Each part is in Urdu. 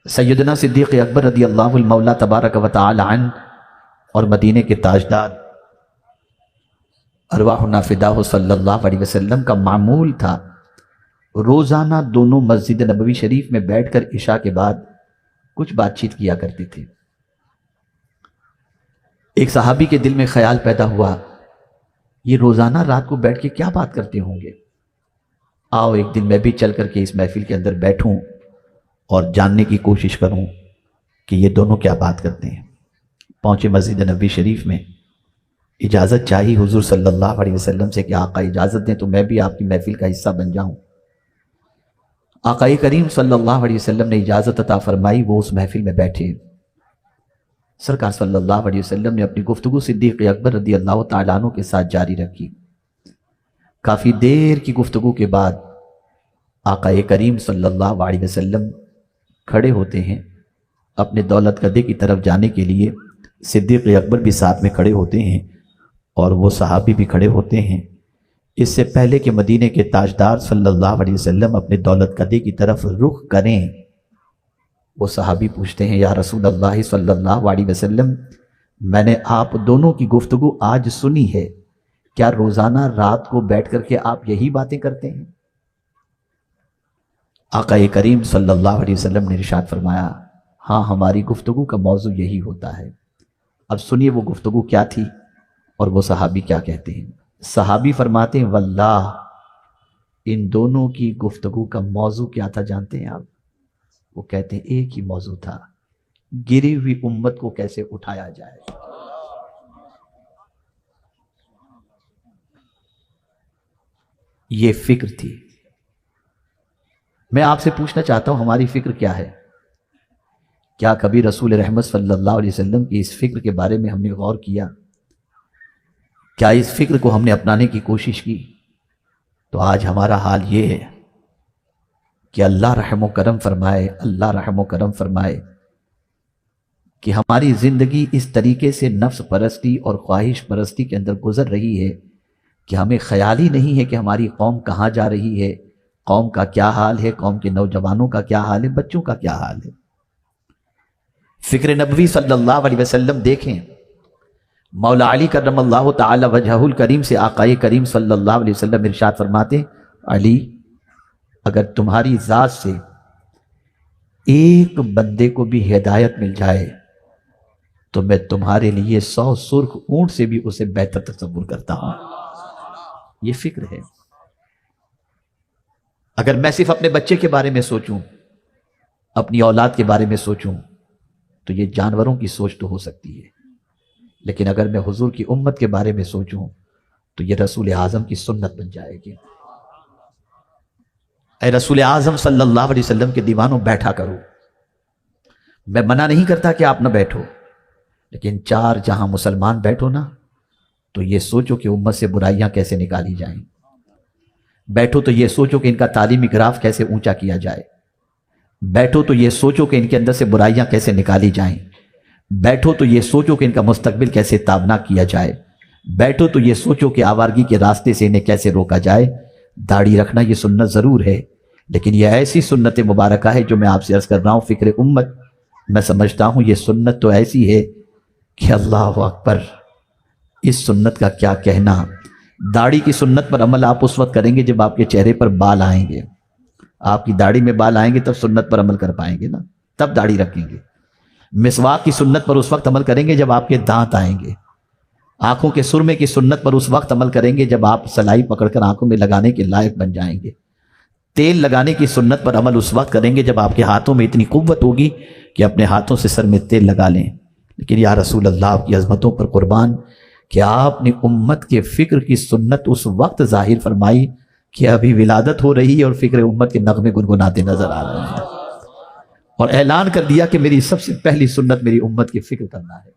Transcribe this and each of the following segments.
سیدنا صدیق اکبر رضی اللہ المولا تبارک و تعالی عنہ اور مدینے کے تاجدار ارواحنا فداہ صلی اللہ علیہ وسلم کا معمول تھا روزانہ دونوں مسجد نبوی شریف میں بیٹھ کر عشاء کے بعد کچھ بات چیت کیا کرتے تھے۔ ایک صحابی کے دل میں خیال پیدا ہوا، یہ روزانہ رات کو بیٹھ کے کیا بات کرتے ہوں گے؟ آؤ ایک دن میں بھی چل کر کے اس محفل کے اندر بیٹھوں اور جاننے کی کوشش کروں کہ یہ دونوں کیا بات کرتے ہیں۔ پہنچے مسجد نبوی شریف میں، اجازت چاہی حضور صلی اللہ علیہ وسلم سے کہ آقا اجازت دیں تو میں بھی آپ کی محفل کا حصہ بن جاؤں۔ آقا کریم صلی اللہ علیہ وسلم نے اجازت عطا فرمائی، وہ اس محفل میں بیٹھے۔ سرکار صلی اللہ علیہ وسلم نے اپنی گفتگو صدیق اکبر رضی اللہ تعالیٰ عنہ کے ساتھ جاری رکھی۔ کافی دیر کی گفتگو کے بعد آقا کریم صلی اللہ علیہ وسلم کھڑے ہوتے ہیں اپنے دولت کدے کی طرف جانے کے لیے۔ صدیق اکبر بھی ساتھ میں کھڑے ہوتے ہیں اور وہ صحابی بھی کھڑے ہوتے ہیں۔ اس سے پہلے کہ مدینے کے تاجدار صلی اللہ علیہ وسلم اپنے دولت کدے کی طرف رخ کریں، وہ صحابی پوچھتے ہیں، یا رسول اللہ صلی اللہ علیہ وسلم، میں نے آپ دونوں کی گفتگو آج سنی ہے، کیا روزانہ رات کو بیٹھ کر کے آپ یہی باتیں کرتے ہیں؟ آقا کریم صلی اللہ علیہ وسلم نے ارشاد فرمایا، ہاں ہماری گفتگو کا موضوع یہی ہوتا ہے۔ اب سنیے وہ گفتگو کیا تھی اور وہ صحابی کیا کہتے ہیں۔ صحابی فرماتے ہیں، واللہ ان دونوں کی گفتگو کا موضوع کیا تھا جانتے ہیں آپ؟ وہ کہتے ہیں ایک ہی موضوع تھا، گری ہوئی امت کو کیسے اٹھایا جائے۔ یہ فکر تھی۔ میں آپ سے پوچھنا چاہتا ہوں، ہماری فکر کیا ہے؟ کیا کبھی رسول رحمت صلی اللہ علیہ وسلم کی اس فکر کے بارے میں ہم نے غور کیا؟ کیا اس فکر کو ہم نے اپنانے کی کوشش کی؟ تو آج ہمارا حال یہ ہے کہ اللہ رحم و کرم فرمائے، اللہ رحم و کرم فرمائے کہ ہماری زندگی اس طریقے سے نفس پرستی اور خواہش پرستی کے اندر گزر رہی ہے کہ ہمیں خیال ہی نہیں ہے کہ ہماری قوم کہاں جا رہی ہے، قوم کا کیا حال ہے، قوم کے نوجوانوں کا کیا حال ہے، بچوں کا کیا حال ہے۔ فکر نبوی صلی اللہ علیہ وسلم دیکھیں، مولا علی کرم اللہ تعالی وجہہ الکریم سے آقا کریم صلی اللہ علیہ وسلم ارشاد فرماتے، علی اگر تمہاری ذات سے ایک بندے کو بھی ہدایت مل جائے تو میں تمہارے لیے 100 سرخ اونٹ سے بھی اسے بہتر تصور کرتا ہوں۔ یہ فکر ہے۔ اگر میں صرف اپنے بچے کے بارے میں سوچوں، اپنی اولاد کے بارے میں سوچوں تو یہ جانوروں کی سوچ تو ہو سکتی ہے، لیکن اگر میں حضور کی امت کے بارے میں سوچوں تو یہ رسول اعظم کی سنت بن جائے گی۔ اے رسول اعظم صلی اللہ علیہ وسلم کے دیوانوں، بیٹھا کرو۔ میں منع نہیں کرتا کہ آپ نہ بیٹھو، لیکن 4 جہاں مسلمان بیٹھو نا تو یہ سوچو کہ امت سے برائیاں کیسے نکالی جائیں۔ بیٹھو تو یہ سوچو کہ ان کا تعلیمی گراف کیسے اونچا کیا جائے۔ بیٹھو تو یہ سوچو کہ ان کے اندر سے برائیاں کیسے نکالی جائیں۔ بیٹھو تو یہ سوچو کہ ان کا مستقبل کیسے تابناک کیا جائے۔ بیٹھو تو یہ سوچو کہ آوارگی کے راستے سے انہیں کیسے روکا جائے۔ داڑھی رکھنا یہ سنت ضرور ہے، لیکن یہ ایسی سنت مبارکہ ہے جو میں آپ سے عرض کر رہا ہوں، فکر امت، میں سمجھتا ہوں یہ سنت تو ایسی ہے کہ اللہ اکبر، اس سنت کا کیا کہنا۔ داڑھی کی سنت پر عمل آپ اس وقت کریں گے جب آپ کے چہرے پر بال آئیں گے، آپ کی داڑھی میں بال آئیں گے تب سنت پر عمل کر پائیں گے نا، تب داڑھی رکھیں گے۔ مسواک کی سنت پر اس وقت عمل کریں گے جب آپ کے دانت آئیں گے۔ آنکھوں کے سرمے کی سنت پر اس وقت عمل کریں گے جب آپ سلائی پکڑ کر آنکھوں میں لگانے کے لائق بن جائیں گے۔ تیل لگانے کی سنت پر عمل اس وقت کریں گے جب آپ کے ہاتھوں میں اتنی قوت ہوگی کہ اپنے ہاتھوں سے سر میں تیل لگا لیں۔ لیکن یا رسول اللہ، آپ کی عظمتوں پر قربان کہ آپ نے امت کے فکر کی سنت اس وقت ظاہر فرمائی کہ ابھی ولادت ہو رہی ہے اور فکر امت کے نغمے گنگناتے نظر آ رہے ہیں، اور اعلان کر دیا کہ میری سب سے پہلی سنت میری امت کی فکر کرنا ہے۔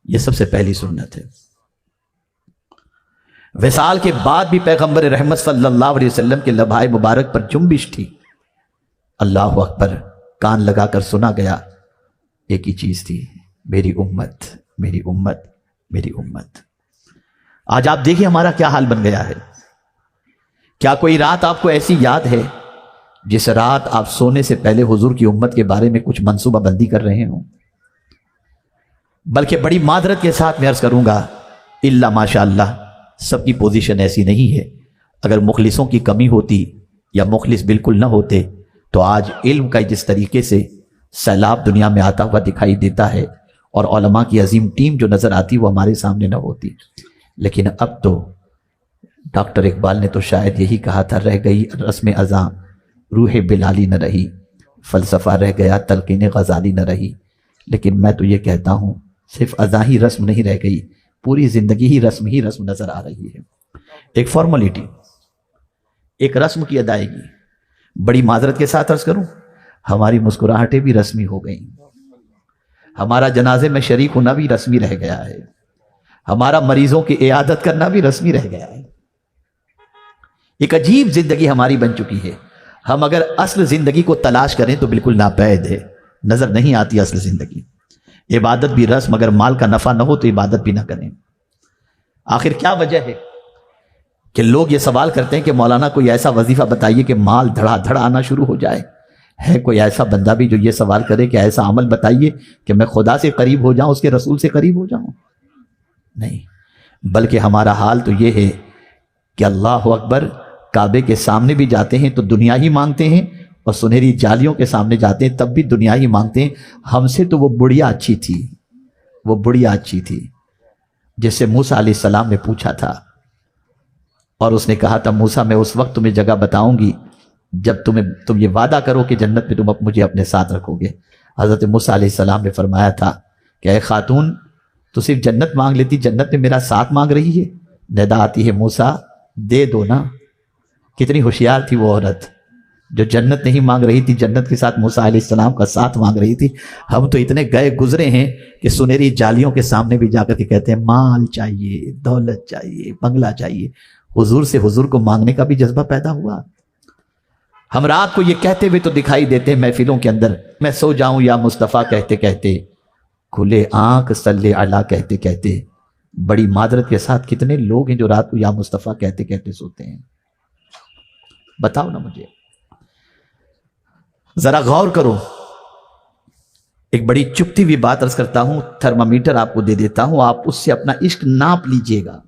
یہ سب سے پہلی سنت ہے۔ وصال کے بعد بھی پیغمبر رحمت صلی اللہ علیہ وسلم کے لبھائے مبارک پر جنبش تھی۔ اللہ اکبر، کان لگا کر سنا گیا، ایک ہی چیز تھی، میری امت، میری امت، میری امت۔ آج آپ دیکھیں ہمارا کیا حال بن گیا ہے۔ کیا کوئی رات آپ کو ایسی یاد ہے جس رات آپ سونے سے پہلے حضور کی امت کے بارے میں کچھ منصوبہ بندی کر رہے ہوں. بلکہ بڑی معذرت کے ساتھ میں عرض کروں گا، الا ماشاء اللہ سب کی پوزیشن ایسی نہیں ہے. اگر مخلصوں کی کمی ہوتی یا مخلص بالکل نہ ہوتے تو آج علم کا جس طریقے سے سیلاب دنیا میں آتا ہوا دکھائی دیتا ہے اور علماء کی عظیم ٹیم جو نظر آتی وہ ہمارے سامنے نہ ہوتی. لیکن اب تو ڈاکٹر اقبال نے تو شاید یہی کہا تھا، رہ گئی رسم ازاں روح بلالی نہ رہی، فلسفہ رہ گیا تلقین غزالی نہ رہی. لیکن میں تو یہ کہتا ہوں صرف ازاں ہی رسم نہیں رہ گئی، پوری زندگی ہی رسم نظر آ رہی ہے. ایک فارملٹی، ایک رسم کی ادائیگی. بڑی معذرت کے ساتھ عرض کروں، ہماری مسکراہٹیں بھی رسمی ہو گئیں، ہمارا جنازے میں شریک ہونا بھی رسمی رہ گیا ہے، ہمارا مریضوں کی عیادت کرنا بھی رسمی رہ گیا ہے. ایک عجیب زندگی ہماری بن چکی ہے. ہم اگر اصل زندگی کو تلاش کریں تو بالکل ناپید ہے، نظر نہیں آتی اصل زندگی. عبادت بھی رسم، اگر مال کا نفع نہ ہو تو عبادت بھی نہ کریں. آخر کیا وجہ ہے کہ لوگ یہ سوال کرتے ہیں کہ مولانا کوئی ایسا وظیفہ بتائیے کہ مال دھڑا دھڑ آنا شروع ہو جائے؟ ہے کوئی ایسا بندہ بھی جو یہ سوال کرے کہ ایسا عمل بتائیے کہ میں خدا سے قریب ہو جاؤں، اس کے رسول سے قریب ہو جاؤں؟ نہیں، بلکہ ہمارا حال تو یہ ہے کہ اللہ اکبر، کعبے کے سامنے بھی جاتے ہیں تو دنیا ہی مانگتے ہیں، اور سنہری جالیوں کے سامنے جاتے ہیں تب بھی دنیا ہی مانگتے ہیں. ہم سے تو وہ بڑھیا اچھی تھی، وہ بڑھیا اچھی تھی جس سے موسیٰ علیہ السلام نے پوچھا تھا، اور اس نے کہا تھا موسیٰ میں اس وقت تمہیں جگہ بتاؤں گی جب تم یہ وعدہ کرو کہ جنت میں تم مجھے اپنے ساتھ رکھو گے. حضرت موسیٰ علیہ السلام نے فرمایا تھا کہ اے خاتون، تو صرف جنت مانگ لیتی، جنت میں میرا ساتھ مانگ رہی ہے؟ ندا آتی ہے موسیٰ دے دو نا. کتنی ہوشیار تھی وہ عورت جو جنت نہیں مانگ رہی تھی، جنت کے ساتھ موسیٰ علیہ السلام کا ساتھ مانگ رہی تھی. ہم تو اتنے گئے گزرے ہیں کہ سنہری جالیوں کے سامنے بھی جا کر کے کہتے ہیں مال چاہیے، دولت چاہیے، بنگلہ چاہیے. حضور سے حضور کو مانگنے کا بھی جذبہ پیدا ہوا. ہم رات کو یہ کہتے ہوئے تو دکھائی دیتے ہیں محفلوں کے اندر، میں سو جاؤں یا مصطفیٰ کہتے کہتے، کھلے آنکھ صلی علی کہتے کہتے. بڑی معذرت کے ساتھ کتنے لوگ ہیں جو رات کو یا مصطفیٰ کہتے کہتے سوتے ہیں؟ بتاؤ نا مجھے، ذرا غور کرو. ایک بڑی چپتی ہوئی بات عرض کرتا ہوں، تھرمامیٹر آپ کو دے دیتا ہوں، آپ اس سے اپنا عشق ناپ لیجئے گا،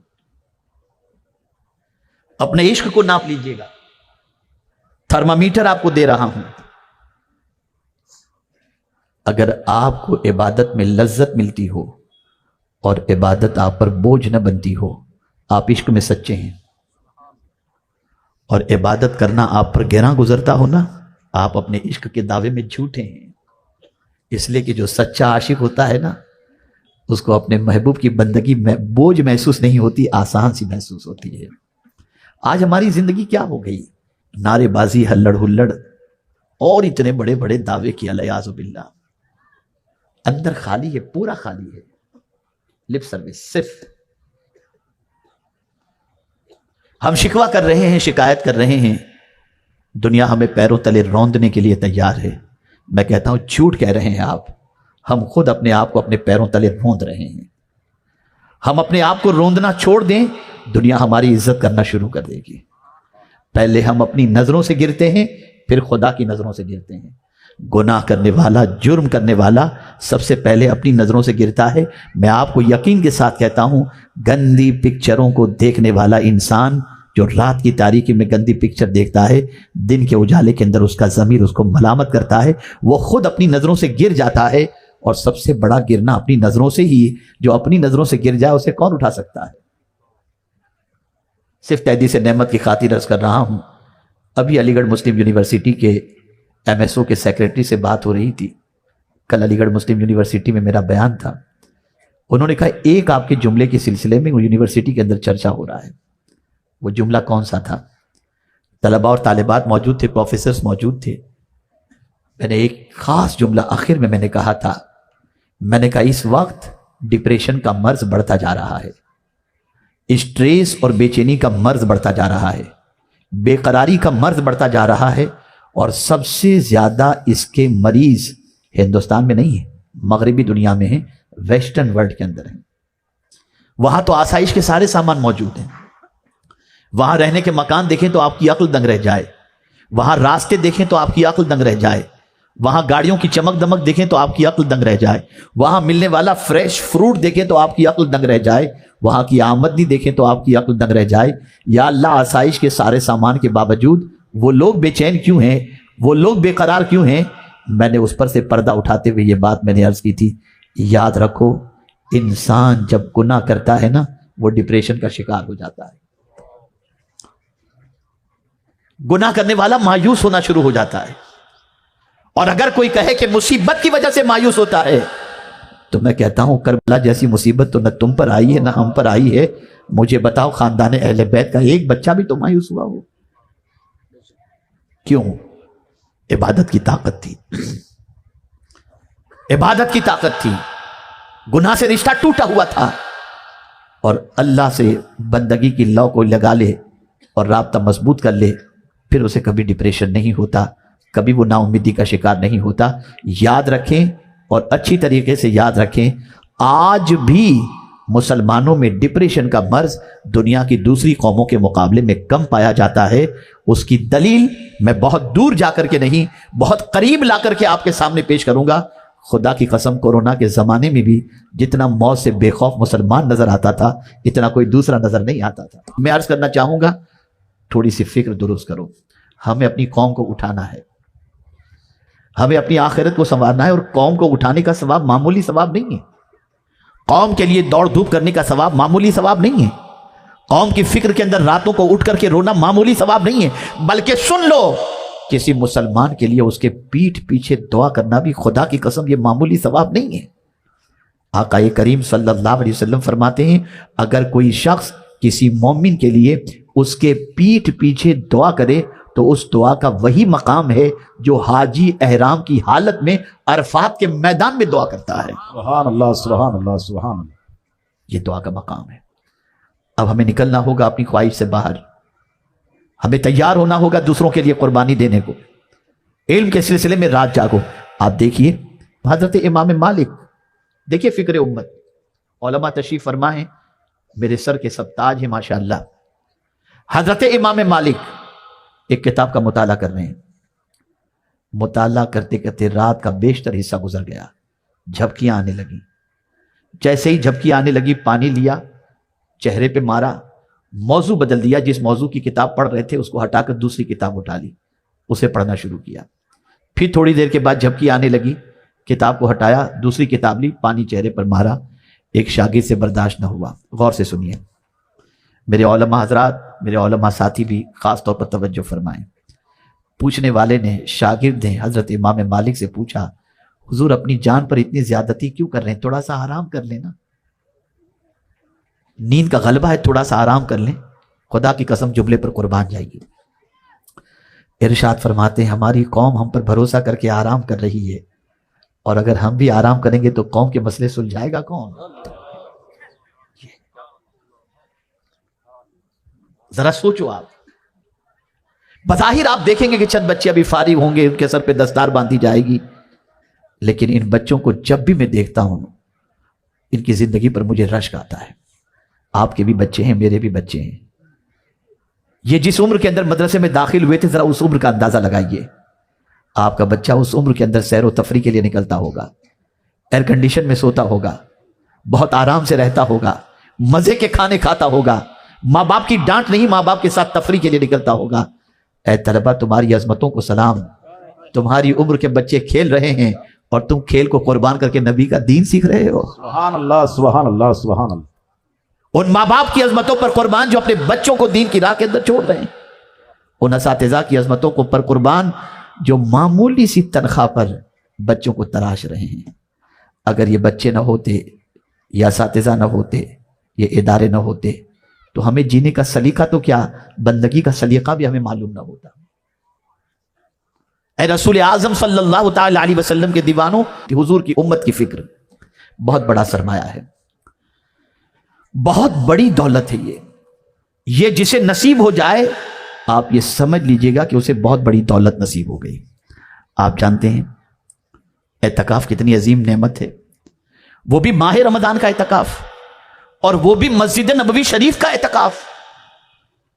اپنے عشق کو ناپ لیجئے گا. تھرمامیٹر آپ کو دے رہا ہوں. اگر آپ کو عبادت میں لذت ملتی ہو اور عبادت آپ پر بوجھ نہ بنتی ہو، آپ عشق میں سچے ہیں. اور عبادت کرنا آپ پر گہرا گزرتا ہو نا، آپ اپنے عشق کے دعوے میں جھوٹے ہیں. اس لیے کہ جو سچا عاشق ہوتا ہے نا، اس کو اپنے محبوب کی بندگی میں بوجھ محسوس نہیں ہوتی، آسان سی محسوس ہوتی ہے. آج ہماری زندگی کیا ہو گئی؟ نعرے بازی، ہلڑ ہلڑ، اور اتنے بڑے بڑے دعوے کیا الیاذ باللہ. اندر خالی ہے، پورا خالی ہے. لپ سروس صرف. ہم شکوہ کر رہے ہیں، شکایت کر رہے ہیں، دنیا ہمیں پیروں تلے روندنے کے لیے تیار ہے. میں کہتا ہوں جھوٹ کہہ رہے ہیں آپ. ہم خود اپنے آپ کو اپنے پیروں تلے روند رہے ہیں. ہم اپنے آپ کو روندنا چھوڑ دیں، دنیا ہماری عزت کرنا شروع کر دے گی. پہلے ہم اپنی نظروں سے گرتے ہیں، پھر خدا کی نظروں سے گرتے ہیں. گناہ کرنے والا، جرم کرنے والا سب سے پہلے اپنی نظروں سے گرتا ہے. میں آپ کو یقین کے ساتھ کہتا ہوں، گندی پکچروں کو دیکھنے والا انسان جو رات کی تاریکی میں گندی پکچر دیکھتا ہے، دن کے اجالے کے اندر اس کا ضمیر اس کو ملامت کرتا ہے، وہ خود اپنی نظروں سے گر جاتا ہے. اور سب سے بڑا گرنا اپنی نظروں سے ہی، جو اپنی نظروں سے گر جائے اسے کون اٹھا سکتا ہے؟ صرف تحدیث نعمت کی خاطر عرض کر رہا ہوں. ابھی علی گڑھ مسلم یونیورسٹی کے ایم ایس او کے سیکریٹری سے بات ہو رہی تھی. کل علی گڑھ مسلم یونیورسٹی میں میرا بیان تھا. انہوں نے کہا ایک آپ کے جملے کے سلسلے میں یونیورسٹی کے اندر چرچا ہو رہا ہے. وہ جملہ کون سا تھا؟ طلباء اور طالبات موجود تھے، پروفیسرز موجود تھے. میں نے ایک خاص جملہ آخر میں نے کہا تھا، میں نے کہا اس وقت ڈپریشن کا مرض بڑھتا جا رہا ہے، اسٹریس اور بے چینی کا مرض بڑھتا جا رہا ہے، بے قراری کا مرض بڑھتا جا رہا ہے. اور سب سے زیادہ اس کے مریض ہندوستان میں نہیں ہیں، مغربی دنیا میں ہیں، ویسٹرن ورلڈ کے اندر ہیں. وہاں تو آسائش کے سارے سامان موجود ہیں، وہاں رہنے کے مکان دیکھیں تو آپ کی عقل دنگ رہ جائے. وہاں راستے دیکھیں تو آپ کی عقل دنگ رہ جائے، وہاں گاڑیوں کی چمک دمک دیکھیں تو آپ کی عقل دنگ رہ جائے، وہاں ملنے والا فریش فروٹ دیکھیں تو آپ کی عقل دنگ رہ جائے، وہاں کی آمدنی دیکھیں تو آپ کی عقل دنگ رہ جائے۔ یا اللہ، آسائش کے سارے سامان کے باوجود وہ لوگ بے چین کیوں ہیں، وہ لوگ بے قرار کیوں ہیں؟ میں نے اس پر سے پردہ اٹھاتے ہوئے یہ بات میں نے عرض کی تھی، یاد رکھو انسان جب گناہ کرتا ہے نا وہ ڈپریشن کا شکار ہو جاتا ہے، گناہ کرنے والا مایوس ہونا شروع ہو جاتا ہے۔ اور اگر کوئی کہے کہ مصیبت کی وجہ سے مایوس ہوتا ہے تو میں کہتا ہوں کربلا جیسی مصیبت تو نہ تم پر آئی ہے نہ ہم پر آئی ہے، مجھے بتاؤ خاندان اہل بیت کا ایک بچہ بھی تو مایوس ہوا ہو؟ کیوں؟ عبادت کی طاقت تھی، عبادت کی طاقت تھی، گناہ سے رشتہ ٹوٹا ہوا تھا، اور اللہ سے بندگی کی لو کو لگا لے اور رابطہ مضبوط کر لے، پھر اسے کبھی ڈپریشن نہیں ہوتا، کبھی وہ نا امیدی کا شکار نہیں ہوتا۔ یاد رکھیں اور اچھی طریقے سے یاد رکھیں، آج بھی مسلمانوں میں ڈپریشن کا مرض دنیا کی دوسری قوموں کے مقابلے میں کم پایا جاتا ہے۔ اس کی دلیل میں بہت دور جا کر کے نہیں، بہت قریب لا کر کے آپ کے سامنے پیش کروں گا۔ خدا کی قسم کورونا کے زمانے میں بھی جتنا موت سے بے خوف مسلمان نظر آتا تھا اتنا کوئی دوسرا نظر نہیں آتا تھا۔ میں عرض کرنا چاہوں گا تھوڑی سی فکر درست کرو، ہمیں اپنی قوم کو اٹھانا ہے، ہمیں اپنی آخرت کو سنوارنا ہے، اور قوم کو اٹھانے کا ثواب معمولی ثواب نہیں ہے، قوم کے لیے دوڑ دھوپ کرنے کا ثواب معمولی ثواب نہیں ہے، قوم کی فکر کے اندر راتوں کو اٹھ کر کے رونا معمولی ثواب نہیں ہے، بلکہ سن لو کسی مسلمان کے لیے اس کے پیٹھ پیچھے دعا کرنا بھی خدا کی قسم یہ معمولی ثواب نہیں ہے۔ آقا کریم صلی اللہ علیہ وسلم فرماتے ہیں اگر کوئی شخص کسی مومن کے لیے اس کے پیٹھ پیچھے دعا کرے تو اس دعا کا وہی مقام ہے جو حاجی احرام کی حالت میں عرفات کے میدان میں دعا کرتا ہے۔ سبحان اللہ سبحان اللہ سبحان اللہ۔ یہ دعا کا مقام ہے۔ اب ہمیں نکلنا ہوگا اپنی خواہش سے باہر، ہمیں تیار ہونا ہوگا دوسروں کے لیے قربانی دینے کو۔ علم کے سلسلے میں رات جاگو۔ آپ دیکھیے حضرت امام مالک، دیکھیے فکر امت، علماء تشریف فرما ہیں، میرے سر کے سب تاج ہیں ماشاءاللہ۔ حضرت امام مالک ایک کتاب کا مطالعہ کر رہے ہیں، مطالعہ کرتے کرتے رات کا بیشتر حصہ گزر گیا، جھپکیاں آنے لگی، جیسے ہی جھپکی آنے لگی پانی لیا، چہرے پہ مارا، موضوع بدل دیا، جس موضوع کی کتاب پڑھ رہے تھے اس کو ہٹا کر دوسری کتاب اٹھا لی، اسے پڑھنا شروع کیا۔ پھر تھوڑی دیر کے بعد جھپکی آنے لگی، کتاب کو ہٹایا، دوسری کتاب لی، پانی چہرے پر مارا۔ ایک شاگرد سے برداشت نہ ہوا۔ غور سے سنیے میرے علماء حضرات، میرے علماء ساتھی بھی خاص طور پر توجہ فرمائیں۔ پوچھنے والے نے، شاگرد نے حضرت امام مالک سے پوچھا حضور اپنی جان پر اتنی زیادتی کیوں کر رہے ہیں؟ تھوڑا سا آرام کر لینا، نیند کا غلبہ ہے، تھوڑا سا آرام کر لیں، خدا کی قسم جملے پر قربان جائے گی۔ ارشاد فرماتے ہیں ہماری قوم ہم پر بھروسہ کر کے آرام کر رہی ہے، اور اگر ہم بھی آرام کریں گے تو قوم کے مسئلے سلجھائے گا کون؟ ذرا سوچو آپ۔ بظاہر آپ دیکھیں گے کہ چند بچے ابھی فارغ ہوں گے، ان کے سر پہ دستار باندھی جائے گی، لیکن ان بچوں کو جب بھی میں دیکھتا ہوں ان کی زندگی پر مجھے رشک آتا ہے۔ آپ کے بھی بچے ہیں، میرے بھی بچے ہیں۔ یہ جس عمر کے اندر مدرسے میں داخل ہوئے تھے ذرا اس عمر کا اندازہ لگائیے۔ آپ کا بچہ اس عمر کے اندر سیر و تفریح کے لیے نکلتا ہوگا، ایئر کنڈیشن میں سوتا ہوگا، بہت آرام سے رہتا ہوگا، مزے کے کھانے کھاتا ہوگا، ماں باپ کی ڈانٹ نہیں، ماں باپ کے ساتھ تفریح کے لیے نکلتا ہوگا۔ اے طلبہ تمہاری عظمتوں کو سلام، تمہاری عمر کے بچے کھیل رہے ہیں اور تم کھیل کو قربان کر کے نبی کا دین سیکھ رہے ہو۔ سبحان اللہ سبحان اللہ سبحان اللہ۔ ان ماں باپ کی عظمتوں پر قربان جو اپنے بچوں کو دین کی راہ کے اندر چھوڑ رہے ہیں، ان اساتذہ کی عظمتوں کو پر قربان جو معمولی سی تنخواہ پر بچوں کو تراش رہے ہیں۔ اگر یہ بچے نہ ہوتے، یا اساتذہ نہ ہوتے، یہ ادارے نہ ہوتے تو ہمیں جینے کا سلیقہ تو کیا، بندگی کا سلیقہ بھی ہمیں معلوم نہ ہوتا۔ اے رسول اعظم صلی اللہ تعالی علیہ وسلم کے دیوانوں، حضور کی امت کی فکر بہت بڑا سرمایہ ہے، بہت بڑی دولت ہے۔ یہ جسے نصیب ہو جائے آپ یہ سمجھ لیجئے گا کہ اسے بہت بڑی دولت نصیب ہو گئی۔ آپ جانتے ہیں اعتکاف کتنی عظیم نعمت ہے، وہ بھی ماہ رمضان کا اعتکاف، اور وہ بھی مسجد نبوی شریف کا اعتکاف،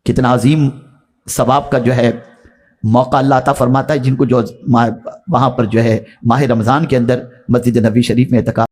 کتنا عظیم ثواب کا جو ہے موقع اللہ عطا فرماتا ہے جن کو جو وہاں پر جو ہے ماہ رمضان کے اندر مسجد نبوی شریف میں اعتکاف